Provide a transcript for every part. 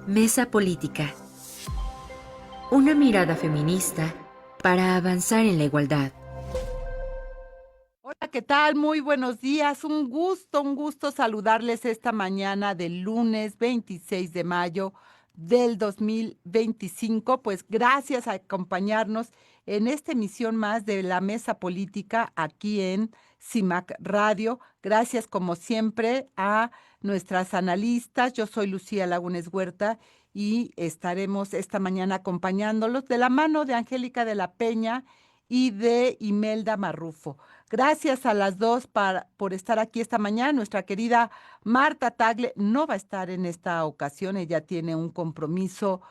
Mesa Política. Una mirada feminista para avanzar en la igualdad. Hola, ¿qué tal? Muy buenos días. Un gusto saludarles esta mañana del lunes 26 de mayo del 2025. Pues gracias a acompañarnos en esta emisión más de la Mesa Política aquí en CIMAC Radio. Gracias como siempre a nuestras analistas. Yo soy Lucía Lagunes Huerta y estaremos esta mañana acompañándolos de la mano de Angélica de la Peña y de Imelda Marrufo. Gracias a las dos por estar aquí esta mañana. Nuestra querida Marta Tagle no va a estar en esta ocasión. Ella tiene un compromiso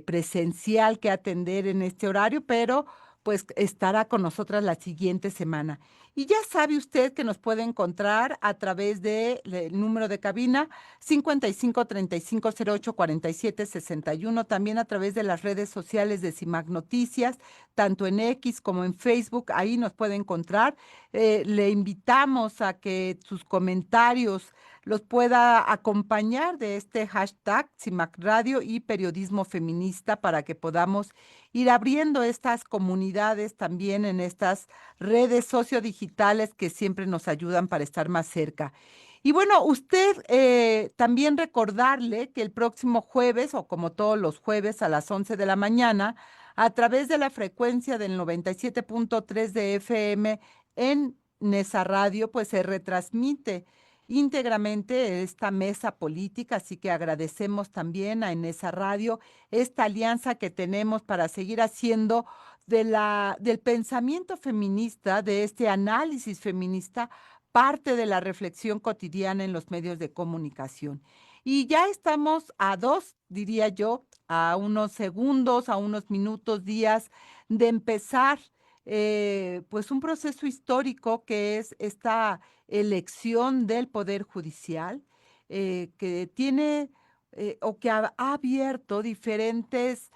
presencial que atender en este horario, pero pues estará con nosotras la siguiente semana. Y ya sabe usted que nos puede encontrar a través del número de cabina 55 35 08 47 61, también a través de las redes sociales de CIMAC Noticias, tanto en X como en Facebook, ahí nos puede encontrar. Le invitamos a que sus comentarios los pueda acompañar de este hashtag CIMAC Radio y Periodismo Feminista para que podamos ir abriendo estas comunidades también en estas redes sociodigitales que siempre nos ayudan para estar más cerca. Y bueno, usted también recordarle que el próximo jueves, o como todos los jueves a las 11 de la mañana, a través de la frecuencia del 97.3 de FM en Nesa Radio, pues se retransmite íntegramente esta mesa política, así que agradecemos también a Enesa Radio esta alianza que tenemos para seguir haciendo del pensamiento feminista, de este análisis feminista, parte de la reflexión cotidiana en los medios de comunicación. Y ya estamos a dos, diría yo, a unos segundos, a unos minutos, días de empezar pues un proceso histórico que es esta elección del Poder Judicial, que tiene o que ha abierto diferentes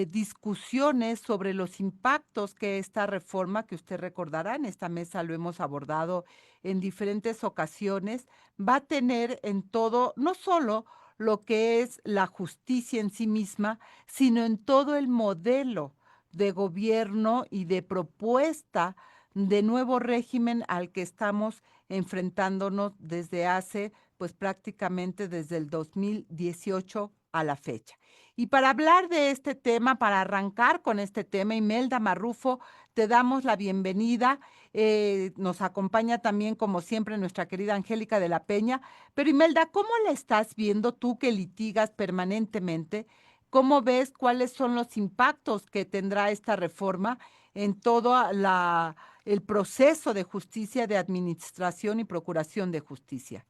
discusiones sobre los impactos que esta reforma, que usted recordará, en esta mesa lo hemos abordado en diferentes ocasiones, va a tener en todo, no solo lo que es la justicia en sí misma, sino en todo el modelo de gobierno y de propuesta de nuevo régimen al que estamos enfrentándonos desde hace, pues prácticamente desde el 2018 a la fecha. Y para hablar de este tema, para arrancar con este tema, Imelda Marrufo, te damos la bienvenida. Nos acompaña también, como siempre, nuestra querida Angélica de la Peña. Pero Imelda, ¿cómo la estás viendo tú que litigas permanentemente? ¿Cómo ves cuáles son los impactos que tendrá esta reforma en todo el proceso de justicia, de administración y procuración de justicia?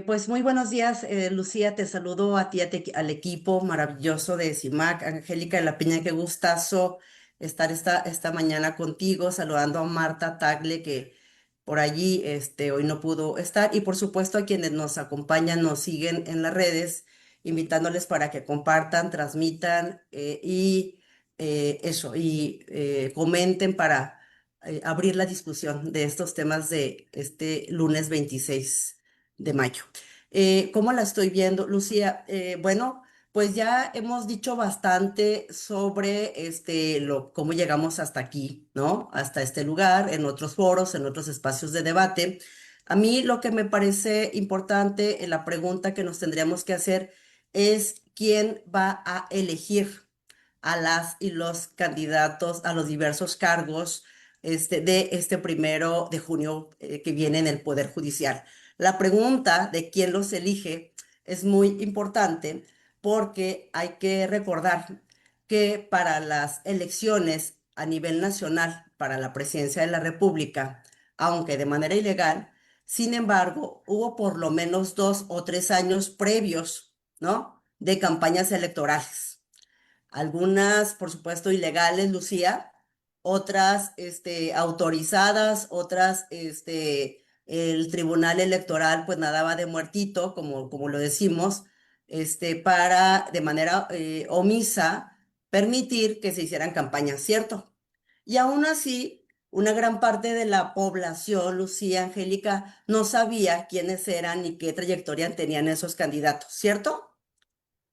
Pues muy buenos días, Lucía, te saludo a ti, al equipo maravilloso de CIMAC, Angélica de la Peña, qué gustazo estar esta mañana contigo, saludando a Marta Tagle, que por allí hoy no pudo estar, y por supuesto a quienes nos acompañan, nos siguen en las redes, invitándoles para que compartan, transmitan y comenten para abrir la discusión de estos temas de este lunes 26 de mayo. ¿Cómo la estoy viendo, Lucía? Bueno, pues ya hemos dicho bastante sobre cómo llegamos hasta aquí, ¿no? Hasta este lugar, en otros foros, en otros espacios de debate. A mí lo que me parece importante en la pregunta que nos tendríamos que hacer es quién va a elegir a las y los candidatos a los diversos cargos de este 1 de junio que viene en el Poder Judicial. La pregunta de quién los elige es muy importante porque hay que recordar que para las elecciones a nivel nacional para la presidencia de la República, aunque de manera ilegal, sin embargo, hubo por lo menos 2 o 3 años previos, ¿no? De campañas electorales. Algunas, por supuesto, ilegales, Lucía, otras, autorizadas, otras, el Tribunal Electoral, pues nadaba de muertito, como lo decimos, para de manera omisa permitir que se hicieran campañas, ¿cierto? Y aún así, una gran parte de la población, Lucía, Angélica, no sabía quiénes eran ni qué trayectoria tenían esos candidatos, ¿cierto?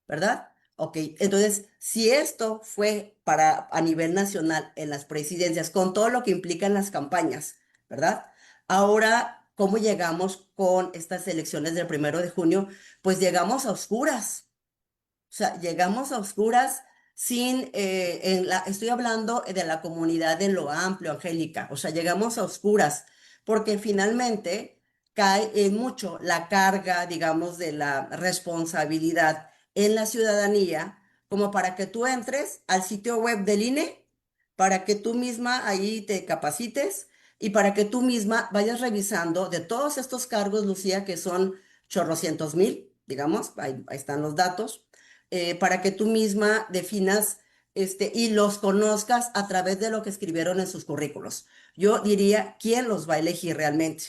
¿verdad? Ok, entonces, si esto fue para a nivel nacional en las presidencias, con todo lo que implican las campañas, ¿verdad? Ahora, ¿cómo llegamos con estas elecciones del 1 de junio? Pues llegamos a oscuras. O sea, llegamos a oscuras sin, estoy hablando de la comunidad en lo amplio, Angélica. O sea, llegamos a oscuras porque finalmente cae mucho la carga, digamos, de la responsabilidad en la ciudadanía, como para que tú entres al sitio web del INE, para que tú misma ahí te capacites y para que tú misma vayas revisando de todos estos cargos, Lucía, que son chorrocientos mil, digamos, ahí están los datos para que tú misma definas y los conozcas a través de lo que escribieron en sus currículos. Yo diría quién los va a elegir realmente.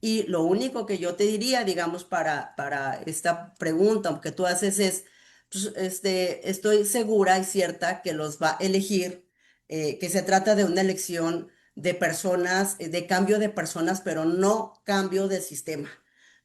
Y lo único que yo te diría, digamos, para esta pregunta que tú haces es, pues, estoy segura y cierta que los va a elegir, que se trata de una elección de personas, de cambio de personas, pero no cambio del sistema,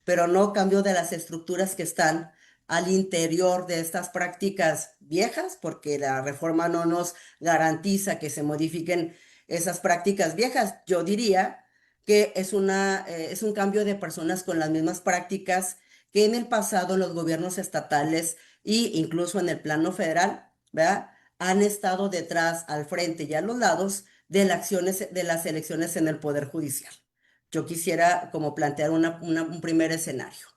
pero no cambio de las estructuras que están al interior de estas prácticas viejas, porque la reforma no nos garantiza que se modifiquen esas prácticas viejas. Yo diría que es un cambio de personas con las mismas prácticas que en el pasado los gobiernos estatales e incluso en el plano federal, ¿verdad? Han estado detrás, al frente y a los lados de las elecciones en el Poder Judicial. Yo quisiera como plantear un primer escenario.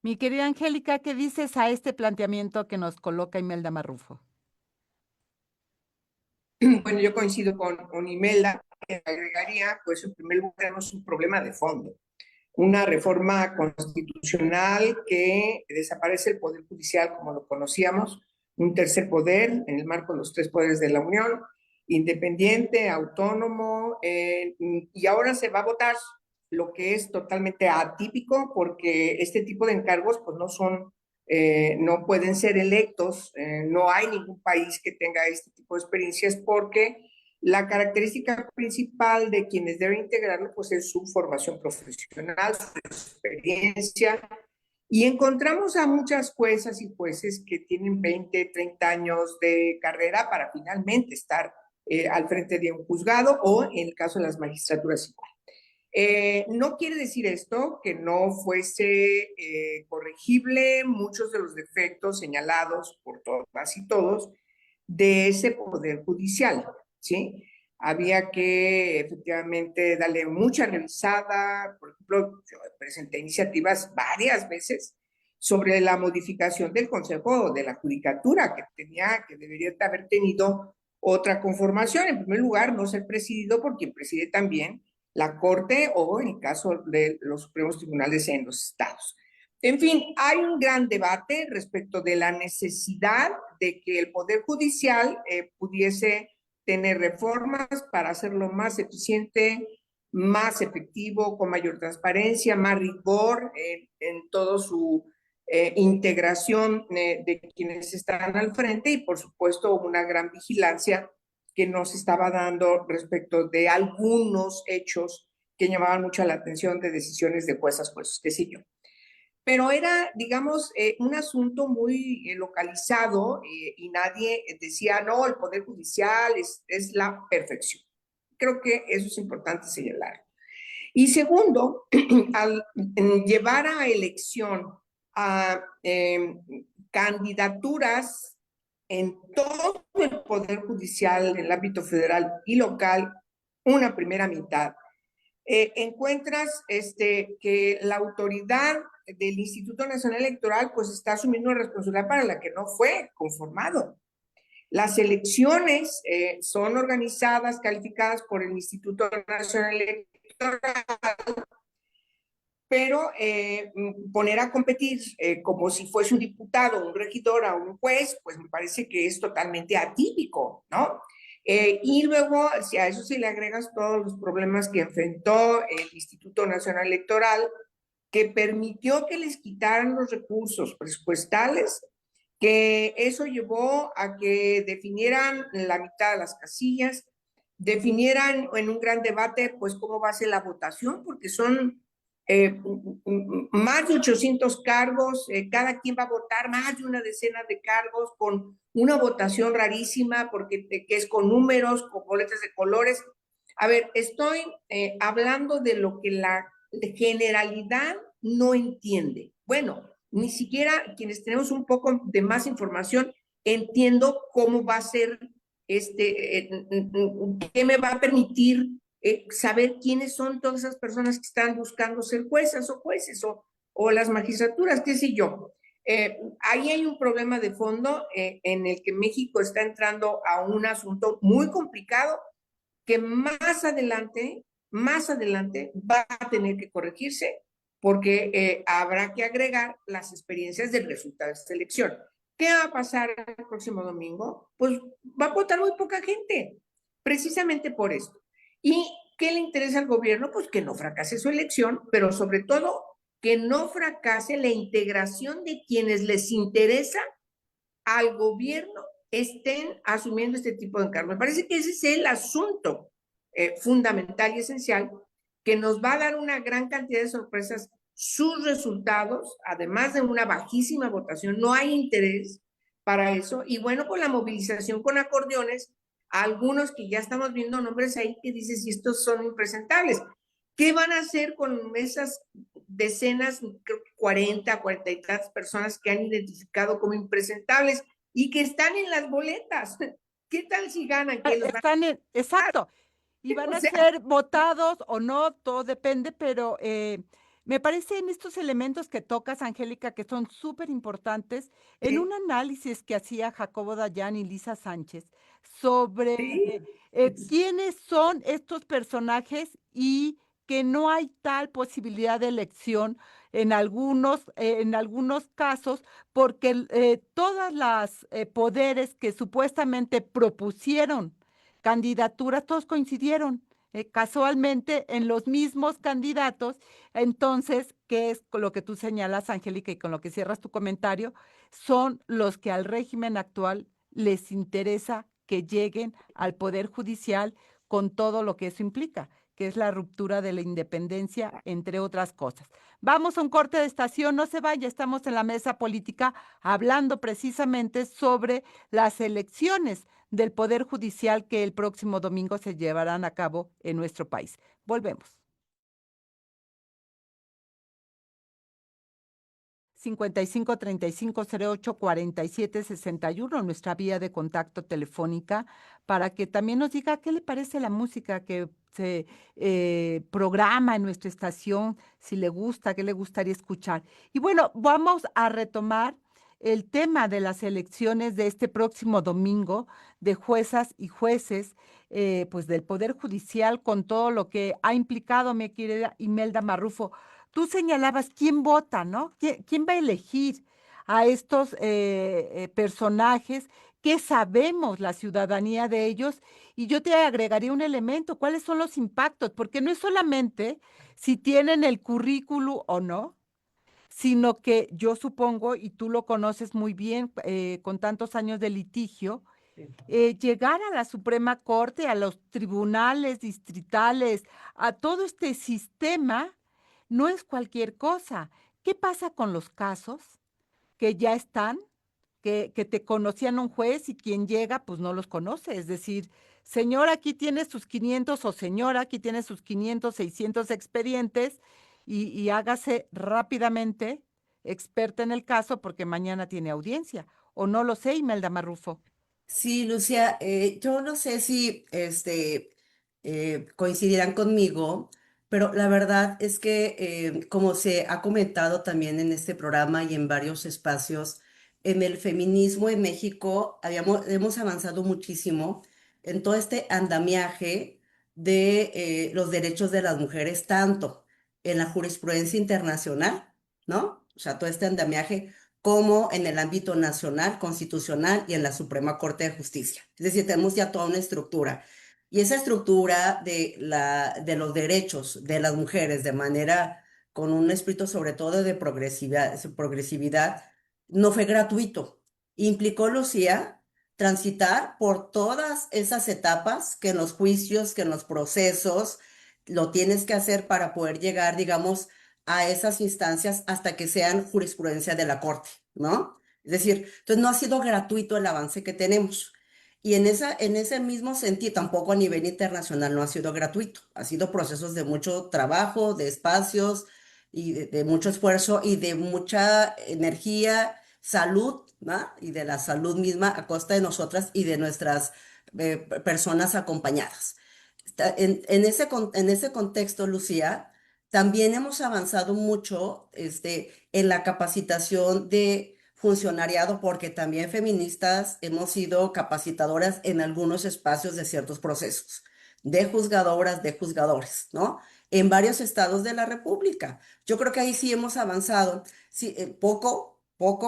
Mi querida Angélica, ¿qué dices a este planteamiento que nos coloca Imelda Marrufo? Bueno, yo coincido con Imelda, que agregaría, pues en primer lugar, tenemos un problema de fondo, una reforma constitucional que desaparece el Poder Judicial como lo conocíamos, un tercer poder en el marco de los tres poderes de la Unión, independiente, autónomo, y ahora se va a votar, lo que es totalmente atípico porque este tipo de encargos pues no son, no pueden ser electos, no hay ningún país que tenga este tipo de experiencias porque la característica principal de quienes deben integrarlo pues es su formación profesional, su experiencia, y encontramos a muchas juezas y jueces que tienen 20, 30 años de carrera para finalmente estar al frente de un juzgado o en el caso de las magistraturas igual. No quiere decir esto que no fuese corregible muchos de los defectos señalados por todas y todos de ese poder judicial, ¿sí? Había que efectivamente darle mucha revisada, por ejemplo, yo presenté iniciativas varias veces sobre la modificación del Consejo de la Judicatura, que debería haber tenido otra conformación. En primer lugar, no ser presidido por quien preside también la Corte o en el caso de los Supremos Tribunales en los estados. En fin, hay un gran debate respecto de la necesidad de que el Poder Judicial pudiese tener reformas para hacerlo más eficiente, más efectivo, con mayor transparencia, más rigor en todo su integración de quienes están al frente y, por supuesto, una gran vigilancia que nos estaba dando respecto de algunos hechos que llamaban mucho la atención de decisiones de juezas, jueces, qué sé yo. Pero era, digamos, un asunto muy localizado y nadie decía, no, el Poder Judicial es la perfección. Creo que eso es importante señalar. Y segundo, al llevar a elección a candidaturas en todo el Poder Judicial, en el ámbito federal y local, una primera mitad, encuentras que la autoridad del Instituto Nacional Electoral pues está asumiendo una responsabilidad para la que no fue conformado. Las elecciones son organizadas, calificadas por el Instituto Nacional Electoral, pero poner a competir como si fuese un diputado, un regidor, a un juez, pues me parece que es totalmente atípico, ¿no? Y luego, si a eso se le agregas todos los problemas que enfrentó el Instituto Nacional Electoral, que permitió que les quitaran los recursos presupuestales, que eso llevó a que definieran la mitad de las casillas, definieran en un gran debate, pues, cómo va a ser la votación, porque son más de 800 cargos, cada quien va a votar más de una decena de cargos con una votación rarísima porque que es con números, con boletas de colores. A ver, estoy hablando de lo que la generalidad no entiende. Bueno, ni siquiera quienes tenemos un poco de más información entiendo cómo va a ser qué me va a permitir saber quiénes son todas esas personas que están buscando ser juezas o jueces o las magistraturas, qué sé yo. Ahí hay un problema de fondo en el que México está entrando a un asunto muy complicado que más adelante va a tener que corregirse porque habrá que agregar las experiencias del resultado de esta elección. ¿Qué va a pasar el próximo domingo? Pues va a votar muy poca gente, precisamente por esto. ¿Y qué le interesa al gobierno? Pues que no fracase su elección, pero sobre todo que no fracase la integración de quienes les interesa al gobierno estén asumiendo este tipo de encargos. Me parece que ese es el asunto fundamental y esencial que nos va a dar una gran cantidad de sorpresas. Sus resultados, además de una bajísima votación, no hay interés para eso. Y bueno, con la movilización con acordeones, algunos que ya estamos viendo nombres ahí que dicen si estos son impresentables. ¿Qué van a hacer con esas decenas, creo que 40 y tantas personas que han identificado como impresentables y que están en las boletas? ¿Qué tal si ganan? ¿Qué los van Exacto. Y van o a sea, ser votados o no, todo depende, pero me parecen estos elementos que tocas, Angélica, que son súper importantes en un sí, análisis que hacía Jacobo Dayan y Lisa Sánchez sobre sí, quiénes son estos personajes y que no hay tal posibilidad de elección en algunos casos, porque todas las poderes que supuestamente propusieron candidaturas, todos coincidieron casualmente en los mismos candidatos. Entonces, ¿qué es con lo que tú señalas, Angélica, y con lo que cierras tu comentario? Son los que al régimen actual les interesa que lleguen al Poder Judicial con todo lo que eso implica, que es la ruptura de la independencia, entre otras cosas. Vamos a un corte de estación, no se vaya, estamos en la mesa política hablando precisamente sobre las elecciones del Poder Judicial que el próximo domingo se llevarán a cabo en nuestro país. Volvemos. 5535084761, nuestra vía de contacto telefónica, para que también nos diga qué le parece la música que se programa en nuestra estación, si le gusta, qué le gustaría escuchar. Y bueno, vamos a retomar el tema de las elecciones de este próximo domingo de juezas y jueces, pues del Poder Judicial, con todo lo que ha implicado, mi querida Imelda Marrufo. Tú señalabas quién vota, ¿no? ¿Quién va a elegir a estos personajes? ¿Qué sabemos la ciudadanía de ellos? Y yo te agregaría un elemento, ¿cuáles son los impactos? Porque no es solamente si tienen el currículo o no, sino que yo supongo, y tú lo conoces muy bien con tantos años de litigio, llegar a la Suprema Corte, a los tribunales distritales, a todo este sistema, no es cualquier cosa. ¿Qué pasa con los casos que ya están, que te conocían un juez y quien llega, pues no los conoce? Es decir, señor, aquí tiene sus 500 o señora, aquí tiene sus 500, 600 expedientes y hágase rápidamente experta en el caso porque mañana tiene audiencia. O no lo sé, Imelda Marrufo. Sí, Lucia, yo no sé si coincidirán conmigo, pero la verdad es que, como se ha comentado también en este programa y en varios espacios, en el feminismo en México hemos avanzado muchísimo en todo este andamiaje de los derechos de las mujeres, tanto en la jurisprudencia internacional, ¿no? O sea, todo este andamiaje como en el ámbito nacional, constitucional y en la Suprema Corte de Justicia. Es decir, tenemos ya toda una estructura. Y esa estructura de los derechos de las mujeres de manera con un espíritu sobre todo de progresividad no fue gratuito. Implicó, Lucía, transitar por todas esas etapas que en los juicios, que en los procesos lo tienes que hacer para poder llegar, digamos, a esas instancias hasta que sean jurisprudencia de la Corte, ¿no? Es decir, entonces no ha sido gratuito el avance que tenemos. Y en ese mismo sentido, tampoco a nivel internacional no ha sido gratuito. Ha sido procesos de mucho trabajo, de espacios y de mucho esfuerzo y de mucha energía, salud, ¿no? Y de la salud misma a costa de nosotras y de nuestras personas acompañadas. En ese contexto, Lucía, también hemos avanzado mucho en la capacitación de funcionariado, porque también feministas hemos sido capacitadoras en algunos espacios de ciertos procesos, de juzgadoras, de juzgadores, ¿no? En varios estados de la República. Yo creo que ahí sí hemos avanzado, sí, poco,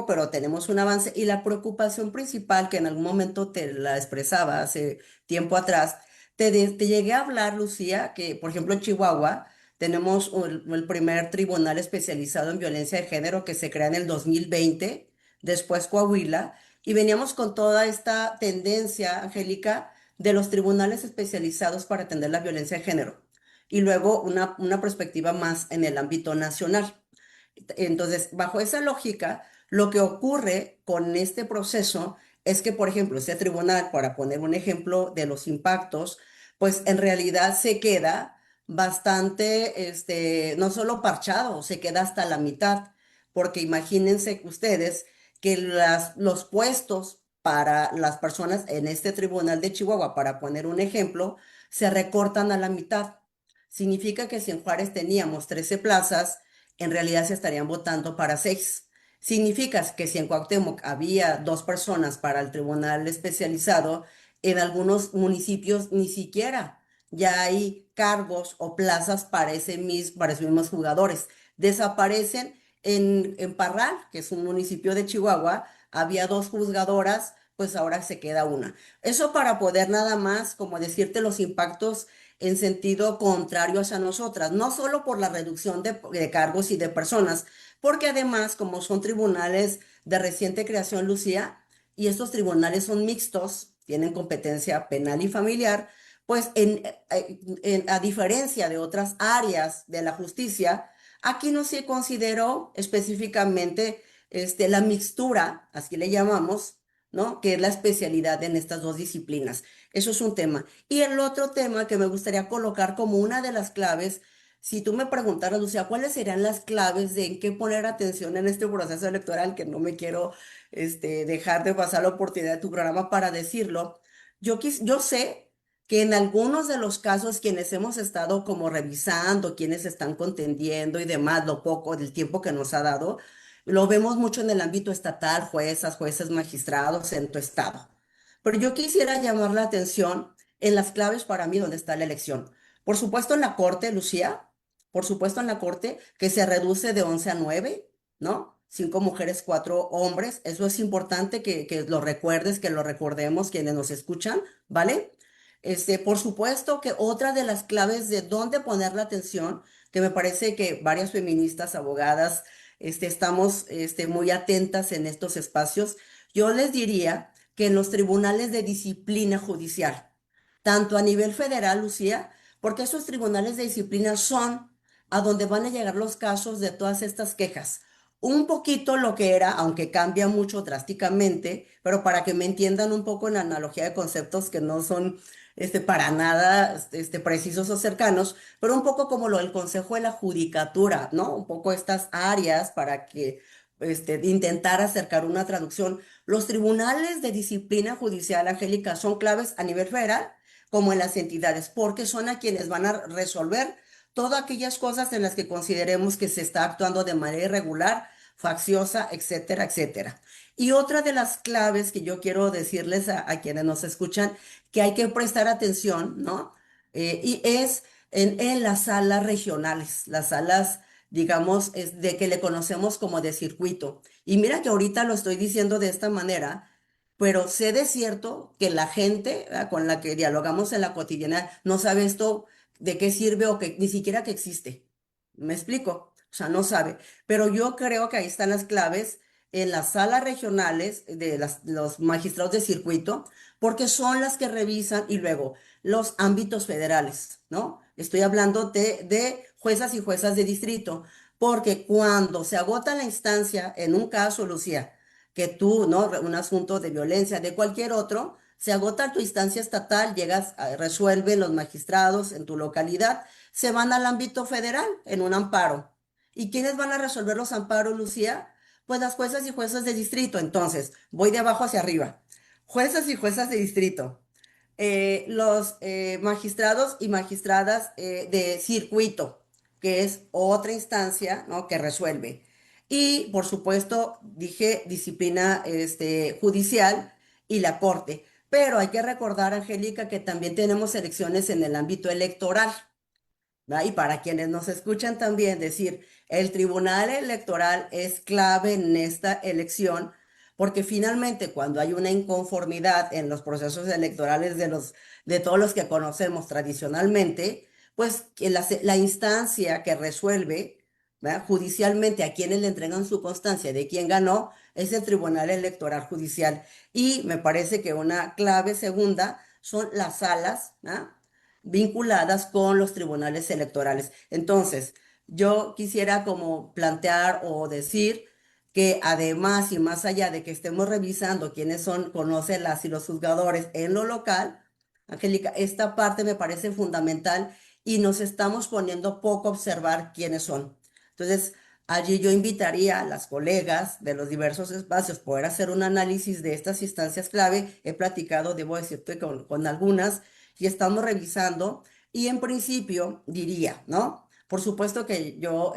pero tenemos un avance. Y la preocupación principal, que en algún momento te la expresaba hace tiempo atrás, te llegué a hablar, Lucía, que por ejemplo en Chihuahua tenemos el primer tribunal especializado en violencia de género que se crea en el 2020, después Coahuila, y veníamos con toda esta tendencia, Angélica, de los tribunales especializados para atender la violencia de género, y luego una perspectiva más en el ámbito nacional. Entonces, bajo esa lógica, lo que ocurre con este proceso es que, por ejemplo, este tribunal, para poner un ejemplo de los impactos, pues en realidad se queda bastante, no solo parchado, se queda hasta la mitad, porque imagínense ustedes que los puestos para las personas en este tribunal de Chihuahua, para poner un ejemplo, se recortan a la mitad. Significa que si en Juárez teníamos 13 plazas, en realidad se estarían votando para 6. Significa que si en Cuauhtémoc había 2 personas para el tribunal especializado, en algunos municipios ni siquiera ya hay cargos o plazas para esos mismos jugadores. Desaparecen en Parral, que es un municipio de Chihuahua, había 2 juzgadoras, pues ahora se queda una. Eso para poder nada más, como decirte, los impactos en sentido contrario hacia nosotras, no solo por la reducción de cargos y de personas, porque además, como son tribunales de reciente creación, Lucía, y estos tribunales son mixtos, tienen competencia penal y familiar, pues a diferencia de otras áreas de la justicia, aquí no se consideró específicamente la mixtura, así le llamamos, ¿no? Que es la especialidad en estas 2 disciplinas. Eso es un tema. Y el otro tema que me gustaría colocar como una de las claves, si tú me preguntaras, Lucía, ¿cuáles serían las claves de en qué poner atención en este proceso electoral? Que no me quiero dejar de pasar la oportunidad de tu programa para decirlo. Yo sé que en algunos de los casos quienes hemos estado como revisando, quienes están contendiendo y demás, lo poco del tiempo que nos ha dado, lo vemos mucho en el ámbito estatal, juezas, jueces, magistrados en tu estado. Pero yo quisiera llamar la atención en las claves para mí donde está la elección. Por supuesto en la Corte, Lucía, por supuesto en la Corte, que se reduce de 11 a 9, ¿no? 5 mujeres, 4 hombres. Eso es importante que lo recuerdes, que lo recordemos quienes nos escuchan, ¿vale? Por supuesto que otra de las claves de dónde poner la atención, que me parece que varias feministas, abogadas, estamos muy atentas en estos espacios, yo les diría que en los tribunales de disciplina judicial, tanto a nivel federal, Lucía, porque esos tribunales de disciplina son a donde van a llegar los casos de todas estas quejas. Un poquito lo que era, aunque cambia mucho drásticamente, pero para que me entiendan un poco en la analogía de conceptos que no son para nada precisos o cercanos, pero un poco como lo del Consejo de la Judicatura, ¿no? Un poco estas áreas para que intentar acercar una traducción. Los tribunales de disciplina judicial, Angélica, son claves a nivel federal como en las entidades, porque son a quienes van a resolver todas aquellas cosas en las que consideremos que se está actuando de manera irregular, facciosa, etcétera, etcétera. Y otra de las claves que yo quiero decirles a quienes nos escuchan, que hay que prestar atención, ¿no? Y es en las salas regionales, las salas, digamos, de que le conocemos como de circuito. Y mira que ahorita lo estoy diciendo de esta manera, pero sé de cierto que la gente, ¿verdad?, con la que dialogamos en la cotidiana no sabe esto de qué sirve o que ni siquiera que existe. ¿Me explico? O sea, no sabe. Pero yo creo que ahí están las claves en las salas regionales de los magistrados de circuito, porque son las que revisan y luego los ámbitos federales, ¿no? Estoy hablando de juezas y juezas de distrito. porque cuando se agota la instancia, en un caso, Lucía, que tú, ¿no? Un asunto de violencia, de cualquier otro, se agota tu instancia estatal, resuelven los magistrados en tu localidad, se van al ámbito federal en un amparo. ¿Y quiénes van a resolver los amparos, Lucía? Pues las juezas y jueces de distrito. Entonces, voy de abajo hacia arriba. Juezas y juezas de distrito, los magistrados y magistradas de circuito, que es otra instancia, ¿no? Que resuelve. Y, por supuesto, dije disciplina judicial y la corte. Pero hay que recordar, Angélica, que también tenemos elecciones en el ámbito electoral, ¿verdad? Y para quienes nos escuchan también decir, el Tribunal Electoral es clave en esta elección, porque finalmente cuando hay una inconformidad en los procesos electorales de todos los que conocemos tradicionalmente, pues que la instancia que resuelve, ¿verdad? Judicialmente a quienes le entregan su constancia de quién ganó es el Tribunal Electoral Judicial. Y me parece que una clave segunda son las salas, ¿verdad? Vinculadas con los tribunales electorales. Entonces, yo quisiera como plantear o decir que además y más allá de que estemos revisando quiénes son, conocen las y los juzgadores en lo local, Angélica, esta parte me parece fundamental y nos estamos poniendo poco a observar quiénes son. Entonces, allí yo invitaría a las colegas de los diversos espacios poder hacer un análisis de estas instancias clave. He platicado, debo decirte, con algunas y estamos revisando y en principio diría, ¿no? Por supuesto que yo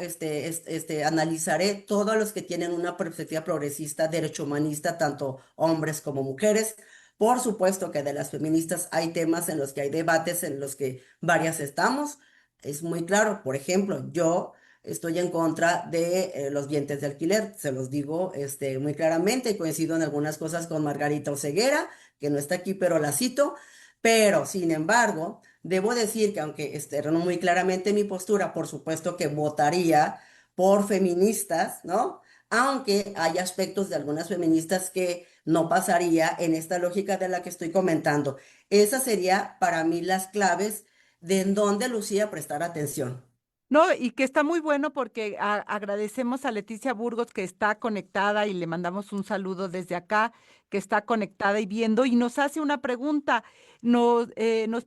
analizaré todos los que tienen una perspectiva progresista, derecho humanista, tanto hombres como mujeres. Por supuesto que de las feministas hay temas en los que hay debates en los que varias estamos. Es muy claro, por ejemplo, yo estoy en contra de los vientres de alquiler, se los digo muy claramente, y coincido en algunas cosas con Margarita Oseguera, que no está aquí, pero la cito. Pero, sin embargo, debo decir que aunque no muy claramente mi postura, por supuesto que votaría por feministas, ¿no? Aunque hay aspectos de algunas feministas que no pasaría en esta lógica de la que estoy comentando. Esas serían para mí las claves de en dónde, Lucía, prestar atención. No, y que está muy bueno porque agradecemos a Leticia Burgos que está conectada y le mandamos un saludo desde acá, que está conectada y viendo y nos hace una pregunta. Nos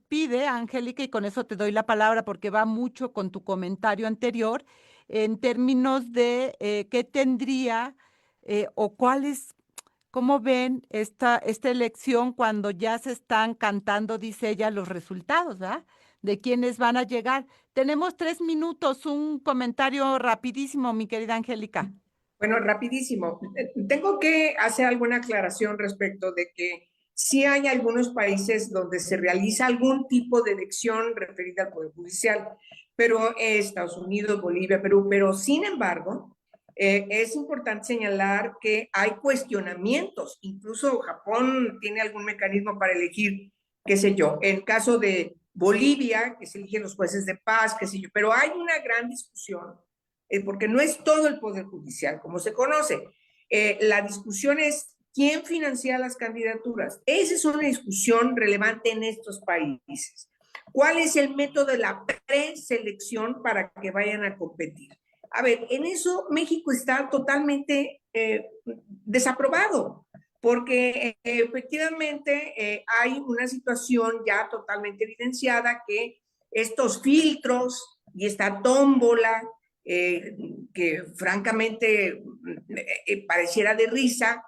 pide, Angélica, y con eso te doy la palabra porque va mucho con tu comentario anterior, en términos de qué tendría o cuáles, cómo ven esta elección cuando ya se están cantando, dice ella, los resultados, ¿verdad? De quiénes van a llegar. Tenemos 3 minutos, un comentario rapidísimo, mi querida Angélica. Bueno, rapidísimo. Tengo que hacer alguna aclaración respecto de que sí hay algunos países donde se realiza algún tipo de elección referida al Poder Judicial, pero Estados Unidos, Bolivia, Perú, pero sin embargo, es importante señalar que hay cuestionamientos. Incluso Japón tiene algún mecanismo para elegir, qué sé yo, el caso de Bolivia, que se eligen los jueces de paz, qué sé yo, pero hay una gran discusión porque no es todo el Poder Judicial, como se conoce. La discusión es quién financia las candidaturas. Esa es una discusión relevante en estos países. ¿Cuál es el método de la preselección para que vayan a competir? A ver, en eso México está totalmente desaprobado, porque efectivamente hay una situación ya totalmente evidenciada que estos filtros y esta tómbola que francamente pareciera de risa,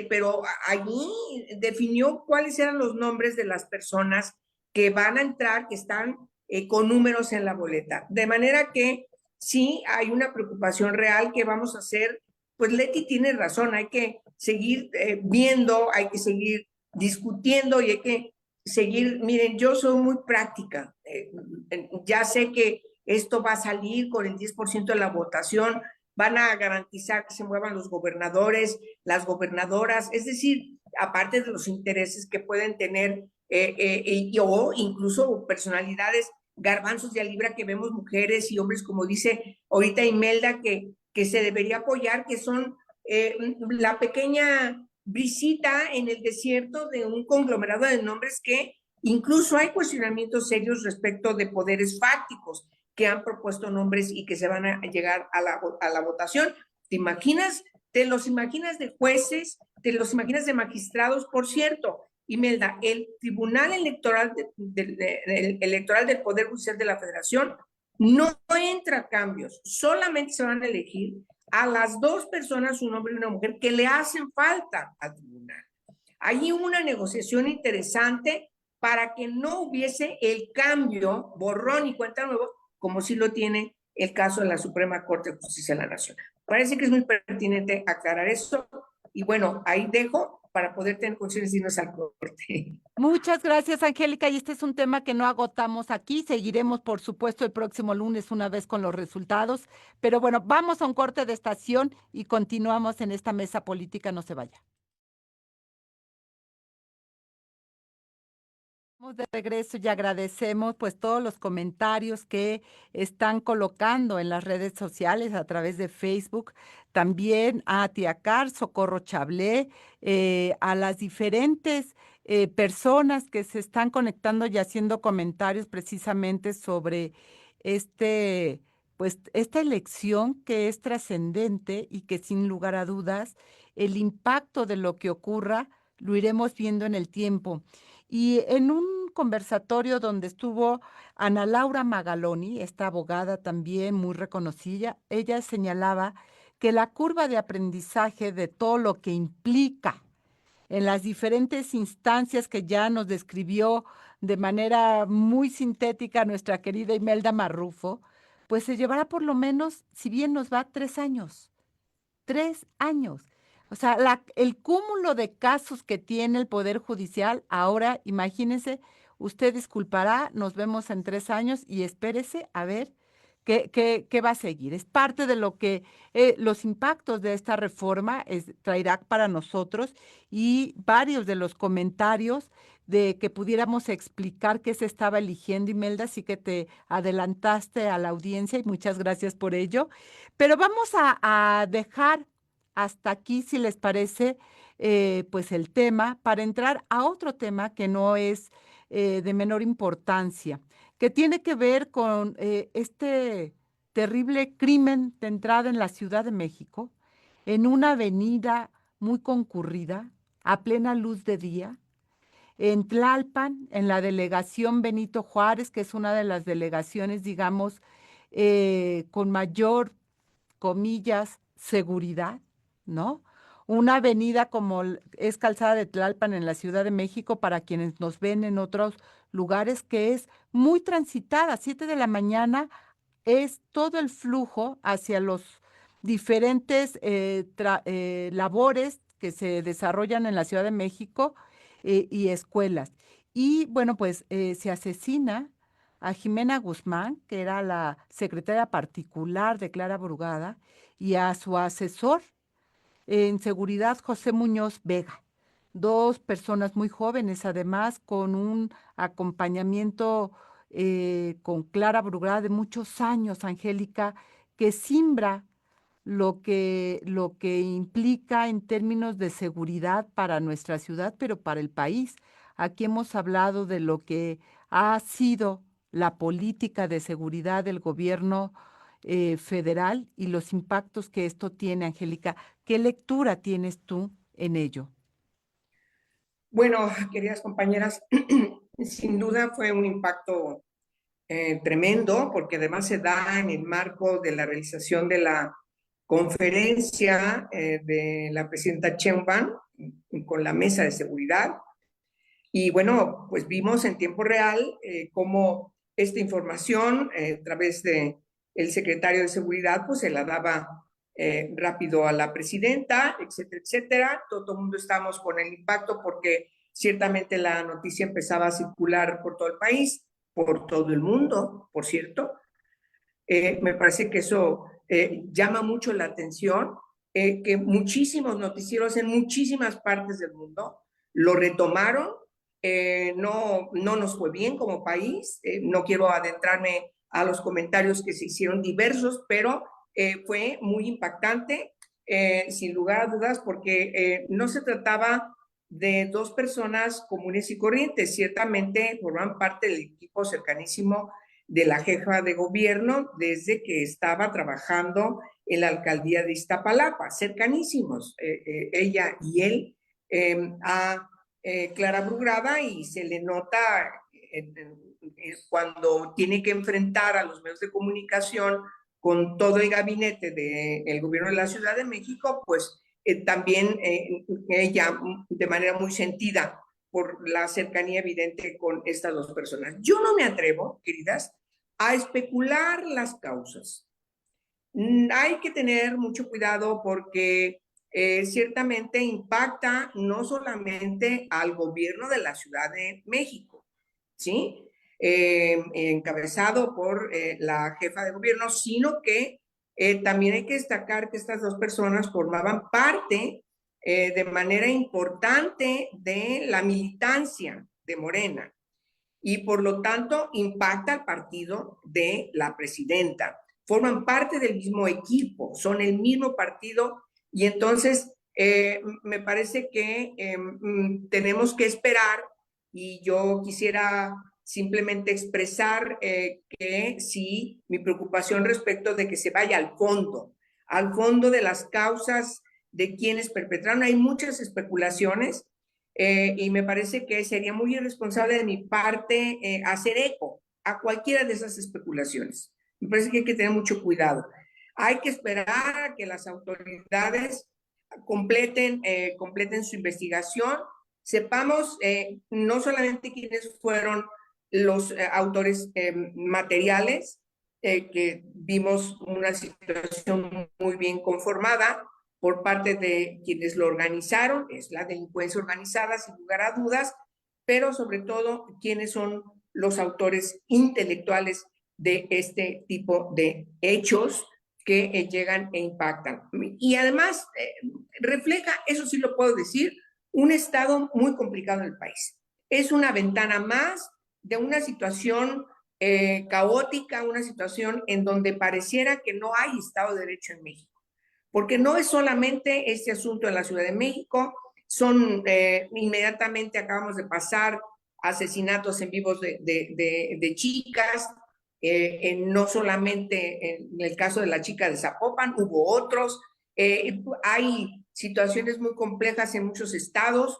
pero allí definió cuáles eran los nombres de las personas que van a entrar, que están con números en la boleta. De manera que sí hay una preocupación real que vamos a hacer. Pues Leti tiene razón, hay que seguir viendo, hay que seguir discutiendo y hay que seguir, miren, yo soy muy práctica, ya sé que esto va a salir con el 10% de la votación, van a garantizar que se muevan los gobernadores, las gobernadoras, es decir, aparte de los intereses que pueden tener o incluso personalidades garbanzos de a libra que vemos mujeres y hombres, como dice ahorita Imelda, que se debería apoyar, que son la pequeña brisita en el desierto de un conglomerado de nombres que incluso hay cuestionamientos serios respecto de poderes fácticos. que han propuesto nombres y que se van a llegar a la votación. ¿Te imaginas? ¿Te los imaginas de jueces? ¿Te los imaginas de magistrados? Por cierto, Imelda, el Tribunal Electoral, Electoral del Poder Judicial de la Federación no entra a cambios, solamente se van a elegir a las 2 personas, un hombre y una mujer, que le hacen falta al tribunal. Hay una negociación interesante para que no hubiese el cambio, borrón y cuenta nueva, como sí lo tiene el caso de la Suprema Corte de Justicia de la Nación. Parece que es muy pertinente aclarar eso. Y bueno, ahí dejo para poder tener condiciones de irnos al corte. Muchas gracias, Angélica. Y este es un tema que no agotamos aquí. Seguiremos, por supuesto, el próximo lunes una vez con los resultados. Pero bueno, vamos a un corte de estación y continuamos en esta mesa política. No se vaya. Estamos de regreso y agradecemos pues todos los comentarios que están colocando en las redes sociales a través de Facebook, también a Tiacar, Socorro Chablé, a las diferentes personas que se están conectando y haciendo comentarios precisamente sobre este, pues esta elección que es trascendente y que sin lugar a dudas el impacto de lo que ocurra lo iremos viendo en el tiempo. Y en un conversatorio donde estuvo Ana Laura Magaloni, esta abogada también muy reconocida, ella señalaba que la curva de aprendizaje de todo lo que implica en las diferentes instancias que ya nos describió de manera muy sintética nuestra querida Imelda Marrufo, pues se llevará por lo menos, si bien nos va, 3 años. 3 años. O sea, el cúmulo de casos que tiene el Poder Judicial, ahora imagínense, usted disculpará, nos vemos en 3 años y espérese a ver qué va a seguir. Es parte de lo que los impactos de esta reforma traerá para nosotros y varios de los comentarios de que pudiéramos explicar qué se estaba eligiendo, Imelda, así que te adelantaste a la audiencia y muchas gracias por ello. Pero vamos a dejar hasta aquí, si les parece, pues el tema, para entrar a otro tema que no es de menor importancia, que tiene que ver con este terrible crimen de entrada en la Ciudad de México, en una avenida muy concurrida, a plena luz de día, en Tlalpan, en la delegación Benito Juárez, que es una de las delegaciones, digamos, con mayor, comillas, seguridad, ¿no? Una avenida como es Calzada de Tlalpan en la Ciudad de México, para quienes nos ven en otros lugares, que es muy transitada. 7 de la mañana es todo el flujo hacia los diferentes labores que se desarrollan en la Ciudad de México y escuelas. Y bueno, pues se asesina a Jimena Guzmán, que era la secretaria particular de Clara Brugada, y a su asesor en seguridad, José Muñoz Vega. 2 personas muy jóvenes, además, con un acompañamiento con Clara Brugada de muchos años, Angélica, que simbra lo que implica en términos de seguridad para nuestra ciudad, pero para el país. Aquí hemos hablado de lo que ha sido la política de seguridad del gobierno federal y los impactos que esto tiene, Angélica. ¿Qué lectura tienes tú en ello? Bueno, queridas compañeras, sin duda fue un impacto tremendo, porque además se da en el marco de la realización de la conferencia de la presidenta Sheinbaum con la mesa de seguridad. Y bueno, pues vimos en tiempo real cómo esta información a través de el secretario de seguridad pues se la daba rápido a la presidenta, etcétera, etcétera. Todo el mundo estamos con el impacto porque ciertamente la noticia empezaba a circular por todo el país, por todo el mundo, por cierto. Me parece que eso llama mucho la atención, que muchísimos noticieros en muchísimas partes del mundo lo retomaron. No nos fue bien como país. No quiero adentrarme a los comentarios que se hicieron diversos, pero fue muy impactante, sin lugar a dudas, porque no se trataba de 2 personas comunes y corrientes. Ciertamente forman parte del equipo cercanísimo de la jefa de gobierno desde que estaba trabajando en la alcaldía de Iztapalapa, cercanísimos, ella y él, a Clara Brugada, y se le nota cuando tiene que enfrentar a los medios de comunicación con todo el gabinete del gobierno de la Ciudad de México, pues también ella de manera muy sentida por la cercanía evidente con estas dos personas. Yo no me atrevo, queridas, a especular las causas. Hay que tener mucho cuidado porque ciertamente impacta no solamente al gobierno de la Ciudad de México, ¿sí? Encabezado por la jefa de gobierno, sino que también hay que destacar que estas dos personas formaban parte de manera importante de la militancia de Morena y por lo tanto impacta al partido de la presidenta. Forman parte del mismo equipo, son el mismo partido y entonces me parece que tenemos que esperar, y yo quisiera simplemente expresar que sí, mi preocupación respecto de que se vaya al fondo de las causas de quienes perpetraron. Hay muchas especulaciones y me parece que sería muy irresponsable de mi parte hacer eco a cualquiera de esas especulaciones. Me parece que hay que tener mucho cuidado. Hay que esperar a que las autoridades completen su investigación, sepamos no solamente quiénes fueron los autores materiales, que vimos una situación muy bien conformada por parte de quienes lo organizaron, es la delincuencia organizada sin lugar a dudas, pero sobre todo quiénes son los autores intelectuales de este tipo de hechos que llegan e impactan. Y además refleja, eso sí lo puedo decir, un estado muy complicado en el país. Es una ventana más de una situación caótica, una situación en donde pareciera que no hay Estado de Derecho en México. Porque no es solamente este asunto en la Ciudad de México, son inmediatamente acabamos de pasar asesinatos en vivos de chicas, no solamente en el caso de la chica de Zapopan, hubo otros, hay situaciones muy complejas en muchos estados,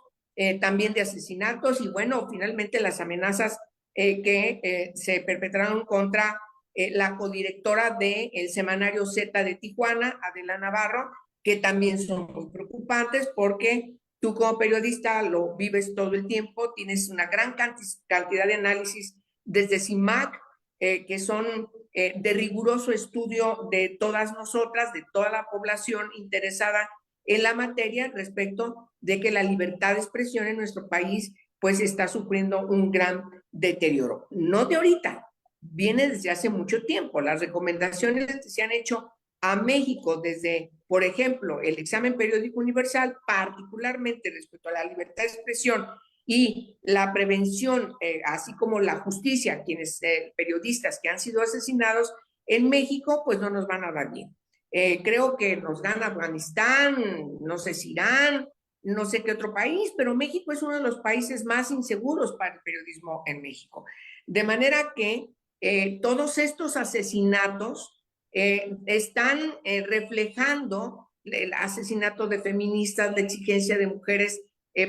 también de asesinatos, y bueno, finalmente las amenazas que se perpetraron contra la codirectora del semanario Z de Tijuana, Adela Navarro, que también son muy preocupantes porque tú como periodista lo vives todo el tiempo, tienes una gran cantidad de análisis desde CIMAC, que son de riguroso estudio de todas nosotras, de toda la población interesada en la materia respecto de que la libertad de expresión en nuestro país pues está sufriendo un gran deterioro. No de ahorita, viene desde hace mucho tiempo. Las recomendaciones que se han hecho a México desde, por ejemplo, el examen periódico universal, particularmente respecto a la libertad de expresión y la prevención, así como la justicia, quienes periodistas que han sido asesinados en México, pues no nos van a dar bien. Creo que nos gana Afganistán, no sé si Irán, no sé qué otro país, pero México es uno de los países más inseguros para el periodismo en México. De manera que todos estos asesinatos están reflejando el asesinato de feministas, la exigencia de mujeres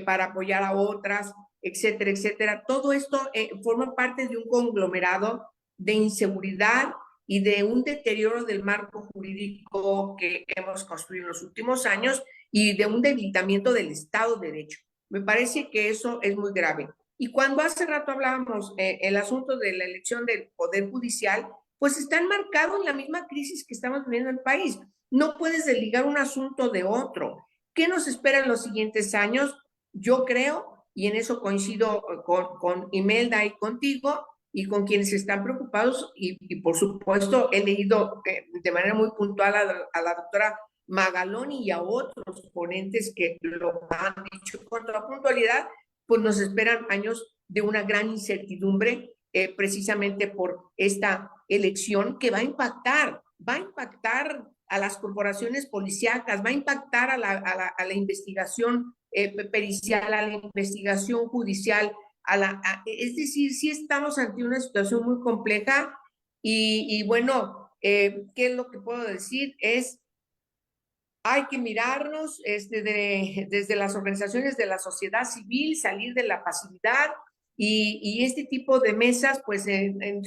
para apoyar a otras, etcétera, etcétera. Todo esto forma parte de un conglomerado de inseguridad y de un deterioro del marco jurídico que hemos construido en los últimos años y de un debilitamiento del Estado de Derecho. Me parece que eso es muy grave. Y cuando hace rato hablábamos el asunto de la elección del Poder Judicial, pues está enmarcado en la misma crisis que estamos viviendo en el país. No puedes desligar un asunto de otro. ¿Qué nos espera en los siguientes años? Yo creo, y en eso coincido con Imelda y contigo, y con quienes están preocupados, y por supuesto he leído de manera muy puntual a la doctora Magaloni y a otros ponentes que lo han dicho con toda puntualidad, pues nos esperan años de una gran incertidumbre, precisamente por esta elección que va a impactar a las corporaciones policíacas, va a impactar a la investigación pericial, a la investigación judicial, es decir, sí estamos ante una situación muy compleja Y bueno, ¿qué es lo que puedo decir? Hay que mirarnos desde las organizaciones de la sociedad civil, salir de la pasividad y este tipo de mesas pues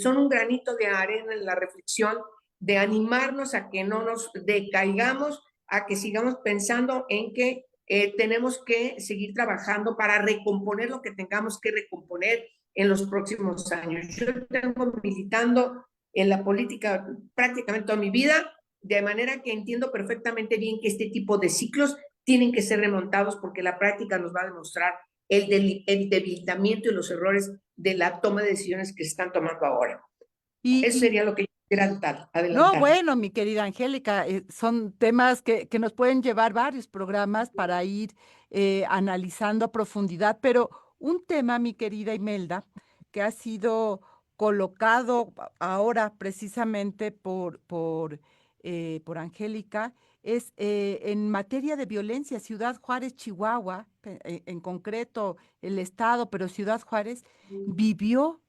son un granito de arena en la reflexión de animarnos a que no nos decaigamos, a que sigamos pensando en que tenemos que seguir trabajando para recomponer lo que tengamos que recomponer en los próximos años. Yo tengo militando en la política prácticamente toda mi vida, de manera que entiendo perfectamente bien que este tipo de ciclos tienen que ser remontados porque la práctica nos va a demostrar el debilitamiento y los errores de la toma de decisiones que se están tomando ahora. Eso Y sería lo que yo quisiera no, adelantar. bueno, mi querida Angélica, son temas que nos pueden llevar varios programas para ir analizando a profundidad, pero un tema, mi querida Imelda, que ha sido colocado ahora precisamente por Angélica, es en materia de violencia, Ciudad Juárez, Chihuahua, en concreto el estado, pero Ciudad Juárez vivió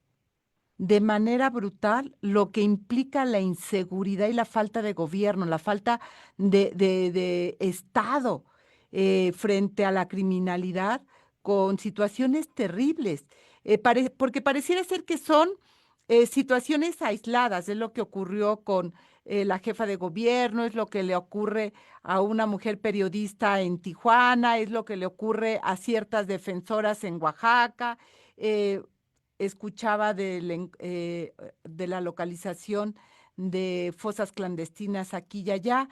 de manera brutal lo que implica la inseguridad y la falta de gobierno, la falta de Estado frente a la criminalidad con situaciones terribles, porque pareciera ser que son situaciones aisladas, es lo que ocurrió con la jefa de gobierno, es lo que le ocurre a una mujer periodista en Tijuana, es lo que le ocurre a ciertas defensoras en Oaxaca. eh, Escuchaba de la localización de fosas clandestinas aquí y allá,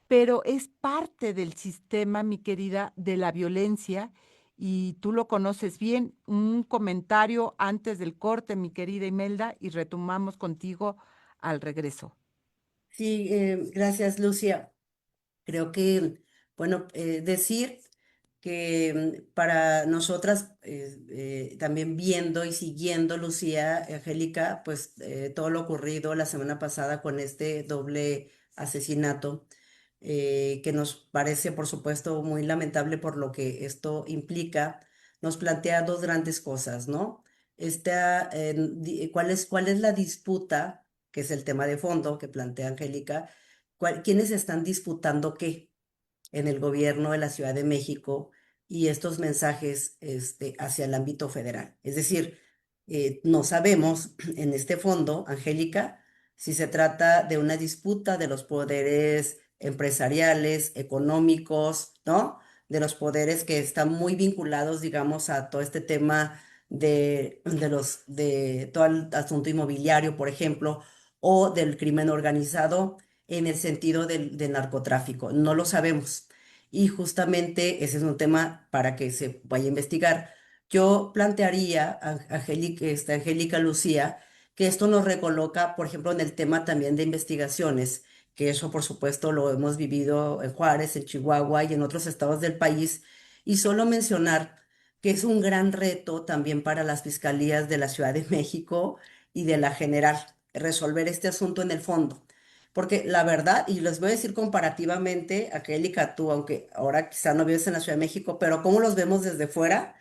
pero es parte del sistema, mi querida, de la violencia, y tú lo conoces bien. Un comentario antes del corte, mi querida Imelda, y retomamos contigo al regreso. Sí, gracias, Lucia. Creo que, bueno, decir que para nosotras, también viendo y siguiendo, Lucía, Angélica, pues todo lo ocurrido la semana pasada con este doble asesinato, que nos parece, por supuesto, muy lamentable por lo que esto implica, nos plantea dos grandes cosas, ¿no? ¿Cuál es la disputa, que es el tema de fondo que plantea Angélica? ¿Quiénes están disputando qué en el gobierno de la Ciudad de México y estos mensajes hacia el ámbito federal? Es decir, no sabemos en este fondo, Angélica, si se trata de una disputa de los poderes empresariales, económicos, ¿no? De los poderes que están muy vinculados, digamos, a todo este tema de todo el asunto inmobiliario, por ejemplo, o del crimen organizado en el sentido del narcotráfico. No lo sabemos. Y justamente ese es un tema para que se vaya a investigar. Yo plantearía, Angélica Lucía, que esto nos recoloca, por ejemplo, en el tema también de investigaciones, que eso por supuesto lo hemos vivido en Juárez, en Chihuahua y en otros estados del país, y solo mencionar que es un gran reto también para las fiscalías de la Ciudad de México y de la General, resolver este asunto en el fondo. Porque la verdad, y les voy a decir comparativamente, Angélica, tú, aunque ahora quizá no vives en la Ciudad de México, pero cómo los vemos desde fuera,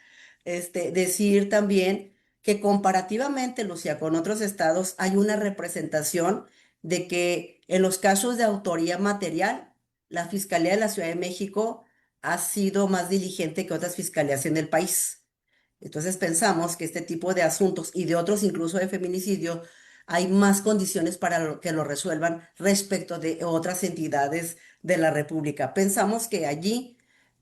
decir también que comparativamente, Lucía, con otros estados, hay una representación de que en los casos de autoría material, la Fiscalía de la Ciudad de México ha sido más diligente que otras fiscalías en el país. Entonces pensamos que este tipo de asuntos y de otros incluso de feminicidio hay más condiciones para que lo resuelvan respecto de otras entidades de la República. Pensamos que allí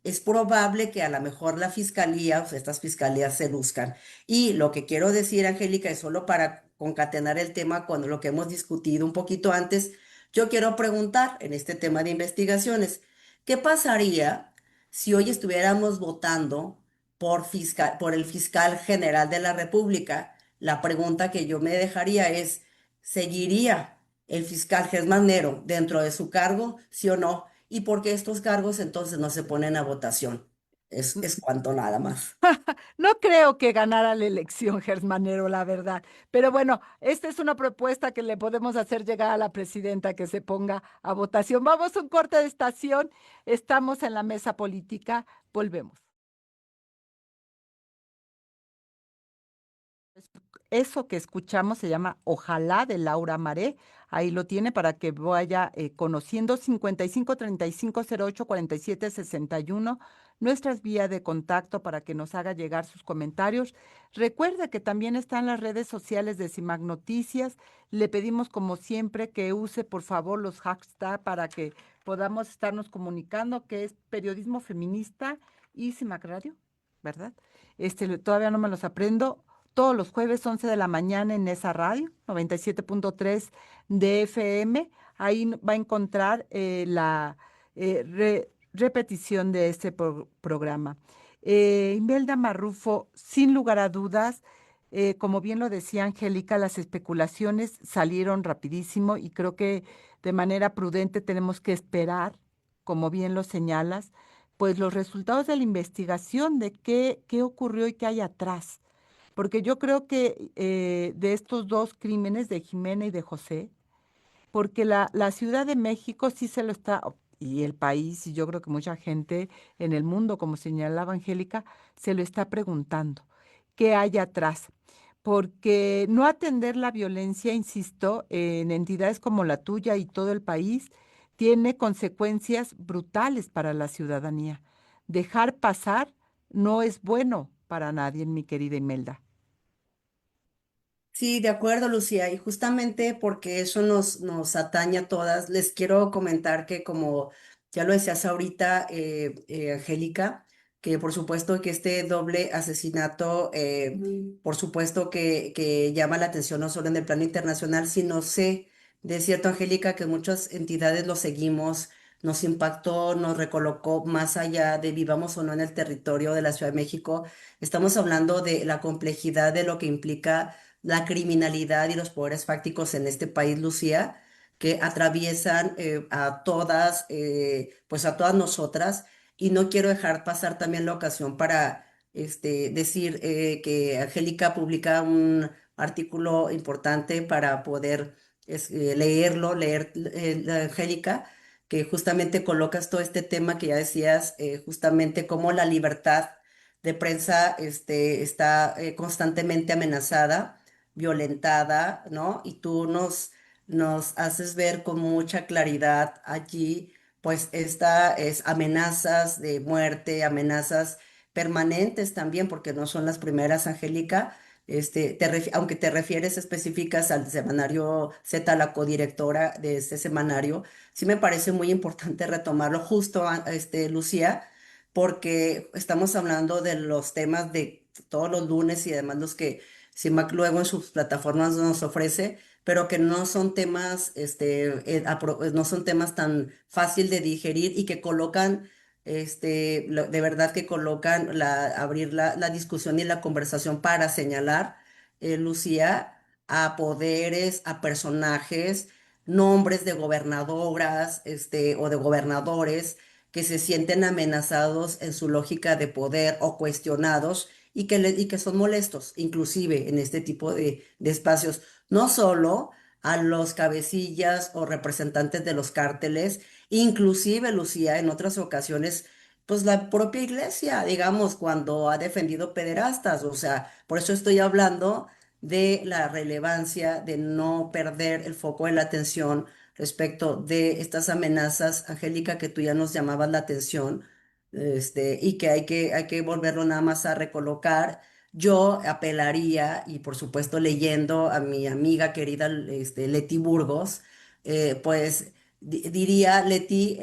es probable que a lo mejor la fiscalía, o sea, estas fiscalías se luzcan. Y lo que quiero decir, Angélica, es solo para concatenar el tema con lo que hemos discutido un poquito antes. Yo quiero preguntar en este tema de investigaciones, ¿qué pasaría si hoy estuviéramos votando por el fiscal general de la República? La pregunta que yo me dejaría es, ¿seguiría el fiscal Germán Nero dentro de su cargo, sí o no? ¿Y por qué estos cargos entonces no se ponen a votación? Es cuanto nada más. No creo que ganara la elección, Gersmanero, la verdad. Pero bueno, esta es una propuesta que le podemos hacer llegar a la presidenta que se ponga a votación. Vamos a un corte de estación. Estamos en la mesa política. Volvemos. eso que escuchamos se llama Ojalá de Laura Maré. Ahí lo tiene para que vaya conociendo 5535084761, nuestras vías de contacto para que nos haga llegar sus comentarios. Recuerde que también están las redes sociales de CIMAC Noticias. Le pedimos como siempre que use por favor los hashtags para que podamos estarnos comunicando, que es Periodismo Feminista y CIMAC Radio, ¿verdad? Todavía no me los aprendo. Todos los jueves, 11 de la mañana, en esa radio, 97.3 de FM. Ahí va a encontrar la repetición de este programa. Imelda Marrufo, sin lugar a dudas, como bien lo decía Angélica, las especulaciones salieron rapidísimo y creo que de manera prudente tenemos que esperar, como bien lo señalas, pues los resultados de la investigación de qué ocurrió y qué hay atrás. Porque yo creo que de estos dos crímenes, de Jimena y de José, porque la Ciudad de México sí se lo está, y el país, y yo creo que mucha gente en el mundo, como señalaba Angélica, se lo está preguntando, ¿qué hay atrás? Porque no atender la violencia, insisto, en entidades como la tuya y todo el país, tiene consecuencias brutales para la ciudadanía. Dejar pasar no es bueno para nadie, mi querida Imelda. Sí, de acuerdo, Lucía. Y justamente porque eso nos atañe a todas, les quiero comentar que como ya lo decías ahorita, Angélica, que por supuesto que este doble asesinato, por supuesto que llama la atención no solo en el plano internacional, sino sé de cierto, Angélica, que muchas entidades lo seguimos, nos impactó, nos recolocó más allá de vivamos o no en el territorio de la Ciudad de México. Estamos hablando de la complejidad de lo que implica la criminalidad y los poderes fácticos en este país, Lucía, que atraviesan a todas, pues a todas nosotras. Y no quiero dejar pasar también la ocasión para decir que Angélica publica un artículo importante para poder leer la Angélica, que justamente colocas todo este tema que ya decías, justamente cómo la libertad de prensa está constantemente amenazada, violentada, ¿no? Y tú nos haces ver con mucha claridad allí, pues esta es amenazas de muerte, amenazas permanentes también, porque no son las primeras, Angélica. Aunque te refieres específicas al semanario Z, la codirectora de este semanario, sí me parece muy importante retomarlo justo, Lucía, porque estamos hablando de los temas de todos los lunes y además los que CIMAC luego en sus plataformas nos ofrece, pero que no son temas, no son temas tan fácil de digerir y que colocan, de verdad que colocan abrir la discusión y la conversación para señalar, Lucía, a poderes, a personajes, nombres de gobernadoras, o de gobernadores que se sienten amenazados en su lógica de poder o cuestionados y que son molestos, inclusive en este tipo de espacios, no solo a los cabecillas o representantes de los cárteles, inclusive, Lucía, en otras ocasiones, pues la propia iglesia, digamos, cuando ha defendido pederastas, o sea, por eso estoy hablando de la relevancia de no perder el foco de la atención respecto de estas amenazas, Angélica, que tú ya nos llamabas la atención, y que hay que volverlo nada más a recolocar. Yo apelaría, y por supuesto leyendo a mi amiga querida, Leti Burgos, pues diría, Leti,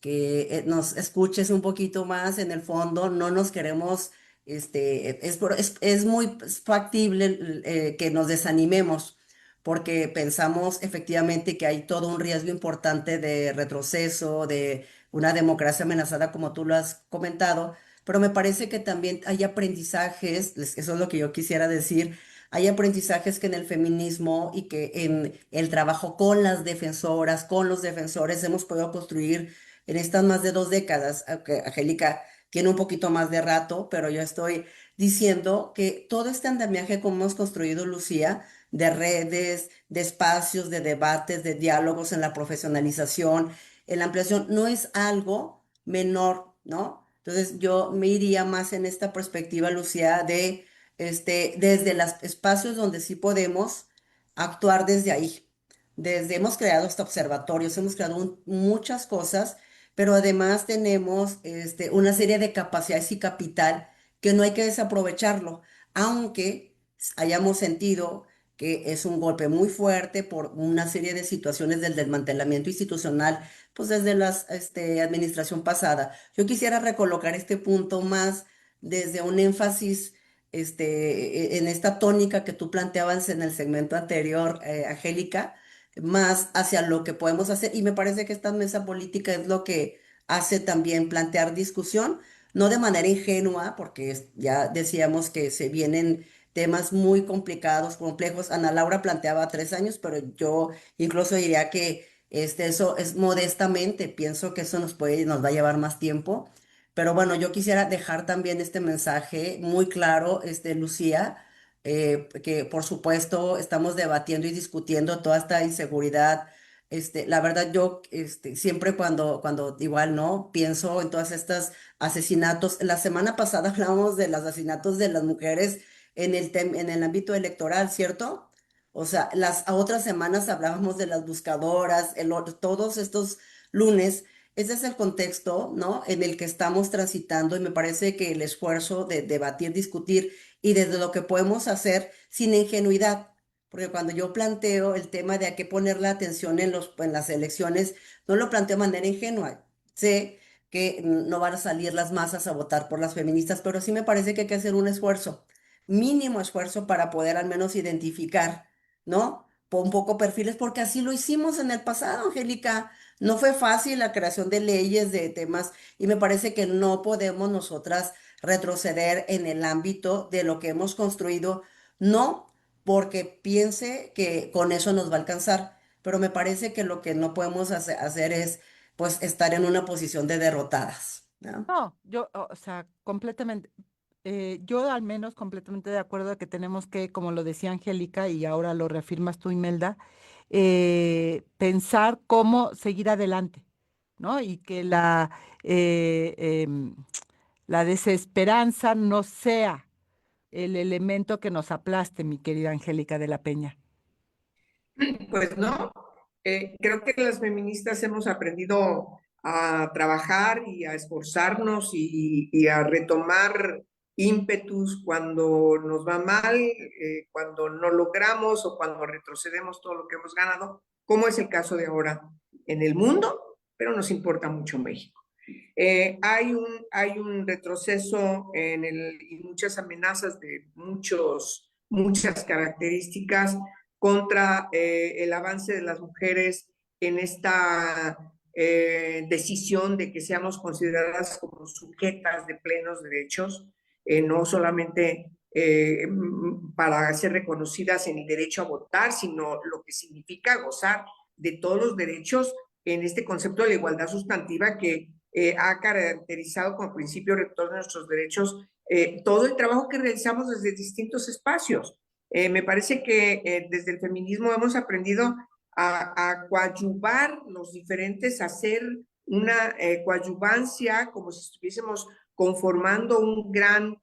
que nos escuches un poquito más en el fondo, no nos queremos, es muy factible que nos desanimemos porque pensamos efectivamente que hay todo un riesgo importante de retroceso, de una democracia amenazada, como tú lo has comentado, pero me parece que también hay aprendizajes, eso es lo que yo quisiera decir, hay aprendizajes que en el feminismo y que en el trabajo con las defensoras, con los defensores, hemos podido construir en estas más de 2 décadas, aunque Angélica tiene un poquito más de rato, pero yo estoy diciendo que todo este andamiaje que hemos construido, Lucía, de redes, de espacios, de debates, de diálogos en la profesionalización, en la ampliación, no es algo menor, ¿no? Entonces yo me iría más en esta perspectiva, Lucía, de desde los espacios donde sí podemos actuar desde ahí. Hemos creado hasta observatorios, hemos creado muchas cosas, pero además tenemos una serie de capacidades y capital que no hay que desaprovecharlo, aunque hayamos sentido que es un golpe muy fuerte por una serie de situaciones del desmantelamiento institucional, pues desde la administración pasada. Yo quisiera recolocar este punto más desde un énfasis en esta tónica que tú planteabas en el segmento anterior, Angélica, más hacia lo que podemos hacer. Y me parece que esta mesa política es lo que hace también plantear discusión, no de manera ingenua, porque ya decíamos que se vienen temas muy complicados, complejos. Ana Laura planteaba 3 años, pero yo incluso diría que eso es modestamente, pienso que eso nos va a llevar más tiempo. Pero bueno, yo quisiera dejar también este mensaje muy claro, Lucía, que por supuesto estamos debatiendo y discutiendo toda esta inseguridad. La verdad, yo siempre cuando igual no pienso en todas estas asesinatos. La semana pasada hablábamos de los asesinatos de las mujeres en el ámbito electoral, ¿cierto? O sea, las otras semanas hablábamos de las buscadoras, todos estos lunes. Ese es el contexto, ¿no? En el que estamos transitando y me parece que el esfuerzo de debatir, discutir y desde lo que podemos hacer sin ingenuidad, porque cuando yo planteo el tema de a qué poner la atención en las elecciones, no lo planteo de manera ingenua. Sé que no van a salir las masas a votar por las feministas, pero sí me parece que hay que hacer un esfuerzo, mínimo esfuerzo para poder al menos identificar, ¿no? Un poco perfiles, porque así lo hicimos en el pasado, Angélica. No fue fácil la creación de leyes, de temas, y me parece que no podemos nosotras retroceder en el ámbito de lo que hemos construido, no porque piense que con eso nos va a alcanzar, pero me parece que lo que no podemos hacer es pues estar en una posición de derrotadas, ¿no? No, yo, o sea, completamente, yo al menos completamente de acuerdo de que tenemos que, como lo decía Angélica y ahora lo reafirmas tú, Imelda, pensar cómo seguir adelante, ¿no? Y que eh, em, la desesperanza no sea el elemento que nos aplaste, mi querida Angélica de la Peña. Pues no, creo que las feministas hemos aprendido a trabajar y a esforzarnos y a retomar ímpetus cuando nos va mal, cuando no logramos o cuando retrocedemos todo lo que hemos ganado, como es el caso de ahora en el mundo, pero nos importa mucho México. Hay un retroceso y muchas amenazas de muchas características contra el avance de las mujeres en esta decisión de que seamos consideradas como sujetas de plenos derechos, no solamente para ser reconocidas en el derecho a votar, sino lo que significa gozar de todos los derechos en este concepto de la igualdad sustantiva que ha caracterizado como principio rector de nuestros derechos todo el trabajo que realizamos desde distintos espacios. Me parece que desde el feminismo hemos aprendido a coadyuvar los diferentes, a hacer una coadyuvancia como si estuviésemos conformando un gran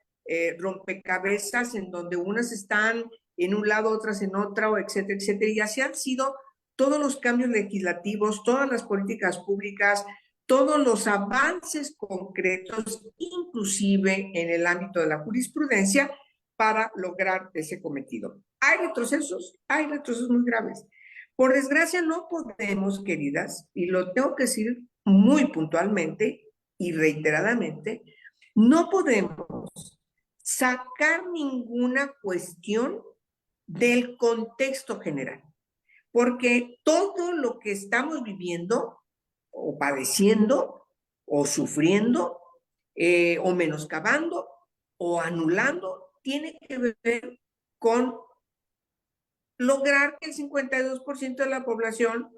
rompecabezas en donde unas están en un lado, otras en otra, etcétera, etcétera. Y así han sido todos los cambios legislativos, todas las políticas públicas, todos los avances concretos, inclusive en el ámbito de la jurisprudencia, para lograr ese cometido. Hay retrocesos muy graves. Por desgracia no podemos, queridas, y lo tengo que decir muy puntualmente y reiteradamente, no podemos sacar ninguna cuestión del contexto general, porque todo lo que estamos viviendo o padeciendo o sufriendo o menoscabando o anulando tiene que ver con lograr que el 52% de la población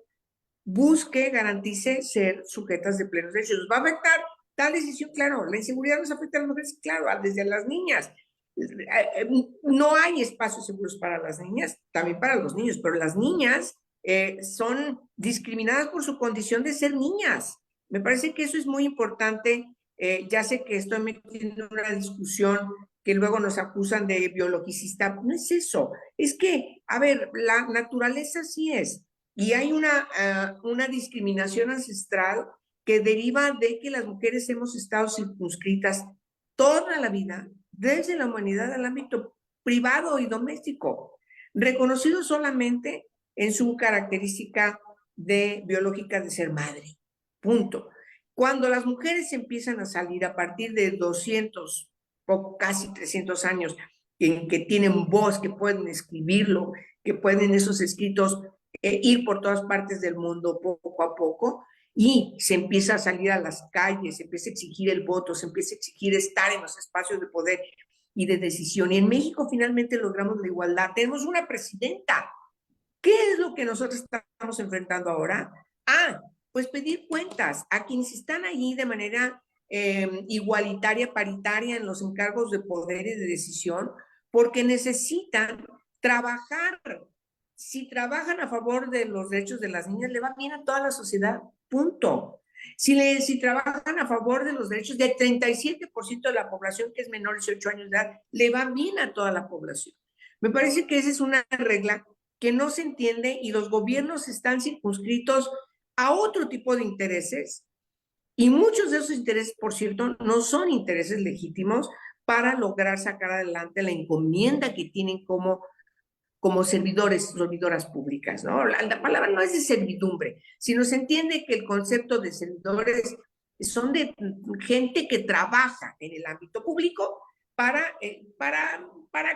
busque, garantice ser sujetas de plenos derechos. ¿Va a afectar tal decisión? Claro. ¿La inseguridad nos afecta a las mujeres? Claro, desde a las niñas. No hay espacios seguros para las niñas, también para los niños, pero las niñas son discriminadas por su condición de ser niñas. Me parece que eso es muy importante. Ya sé que estoy metiendo en una discusión que luego nos acusan de biologicista. No es eso. Es que, a ver, la naturaleza sí es. Y hay una discriminación ancestral que deriva de que las mujeres hemos estado circunscritas toda la vida, desde la humanidad al ámbito privado y doméstico, reconocido solamente en su característica biológica de ser madre. Punto. Cuando las mujeres empiezan a salir a partir de 200, o casi 300 años, que tienen voz, que pueden escribirlo, que pueden esos escritos ir por todas partes del mundo poco a poco, y se empieza a salir a las calles, se empieza a exigir el voto, se empieza a exigir estar en los espacios de poder y de decisión. Y en México finalmente logramos la igualdad. Tenemos una presidenta. ¿Qué es lo que nosotros estamos enfrentando ahora? Pues pedir cuentas a quienes están allí de manera igualitaria, paritaria en los encargos de poder y de decisión, porque necesitan trabajar. Si trabajan a favor de los derechos de las niñas, le va bien a toda la sociedad, punto. Si trabajan a favor de los derechos del 37% de la población que es menor de 18 años de edad, le va bien a toda la población. Me parece que esa es una regla que no se entiende y los gobiernos están circunscritos a otro tipo de intereses, y muchos de esos intereses, por cierto, no son intereses legítimos para lograr sacar adelante la encomienda que tienen como servidoras públicas, ¿no? La palabra no es de servidumbre, sino se entiende que el concepto de servidores son de gente que trabaja en el ámbito público para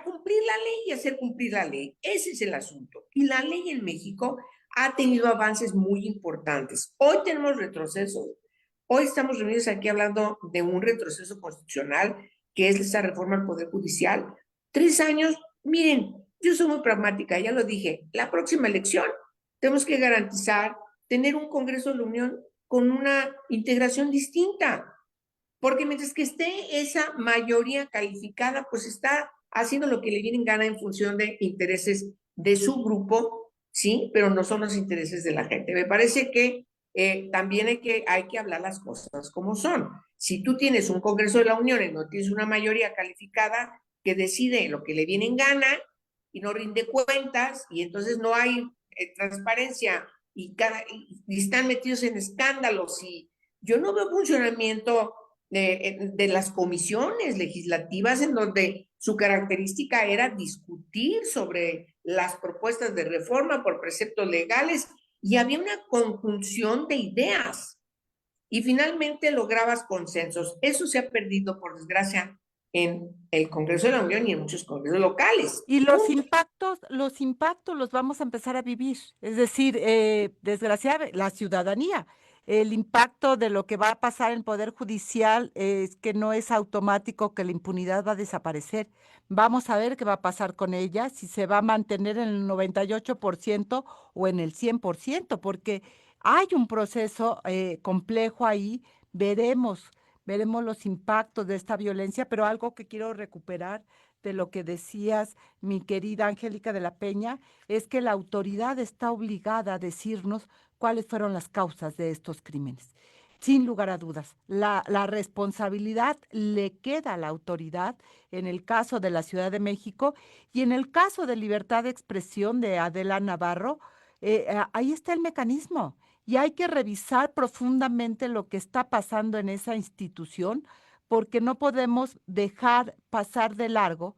cumplir la ley y hacer cumplir la ley. Ese es el asunto. Y la ley en México ha tenido avances muy importantes. Hoy tenemos retrocesos. Hoy estamos reunidos aquí hablando de un retroceso constitucional, que es esa reforma al Poder Judicial. 3 años, miren, yo soy muy pragmática, ya lo dije, la próxima elección tenemos que garantizar tener un Congreso de la Unión con una integración distinta, porque mientras que esté esa mayoría calificada, pues está haciendo lo que le viene en gana en función de intereses de su grupo, sí, pero no son los intereses de la gente. Me parece que también hay que hablar las cosas como son. Si tú tienes un Congreso de la Unión y no tienes una mayoría calificada que decide lo que le viene en gana y no rinde cuentas, y entonces no hay transparencia y están metidos en escándalos, y yo no veo funcionamiento de las comisiones legislativas en donde su característica era discutir sobre las propuestas de reforma por preceptos legales, y había una conjunción de ideas y finalmente lograbas consensos. Eso se ha perdido, por desgracia, en el Congreso de la Unión y en muchos congresos locales. Y los impactos los vamos a empezar a vivir. Es decir, desgraciadamente, la ciudadanía. El impacto de lo que va a pasar en el Poder Judicial es que no es automático que la impunidad va a desaparecer. Vamos a ver qué va a pasar con ella, si se va a mantener en el 98% o en el 100%, porque hay un proceso complejo ahí. Veremos los impactos de esta violencia, pero algo que quiero recuperar de lo que decías, mi querida Angélica de la Peña, es que la autoridad está obligada a decirnos cuáles fueron las causas de estos crímenes. Sin lugar a dudas, la responsabilidad le queda a la autoridad en el caso de la Ciudad de México, y en el caso de libertad de expresión de Adela Navarro. Ahí está el mecanismo, y hay que revisar profundamente lo que está pasando en esa institución, porque no podemos dejar pasar de largo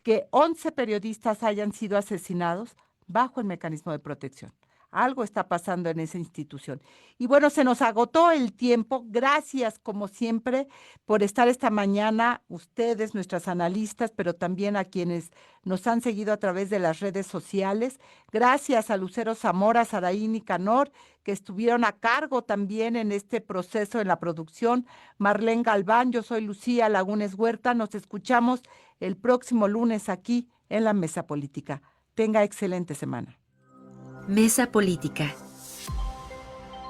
que 11 periodistas hayan sido asesinados bajo el mecanismo de protección. Algo está pasando en esa institución. Y bueno, se nos agotó el tiempo. Gracias, como siempre, por estar esta mañana, ustedes, nuestras analistas, pero también a quienes nos han seguido a través de las redes sociales. Gracias a Lucero Zamora, Saraí Nicanor, que estuvieron a cargo también en este proceso en la producción. Marlene Galván, yo soy Lucía Lagunes Huerta. Nos escuchamos el próximo lunes aquí en la Mesa Política. Tenga excelente semana. Mesa Política.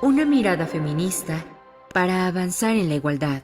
Una mirada feminista para avanzar en la igualdad.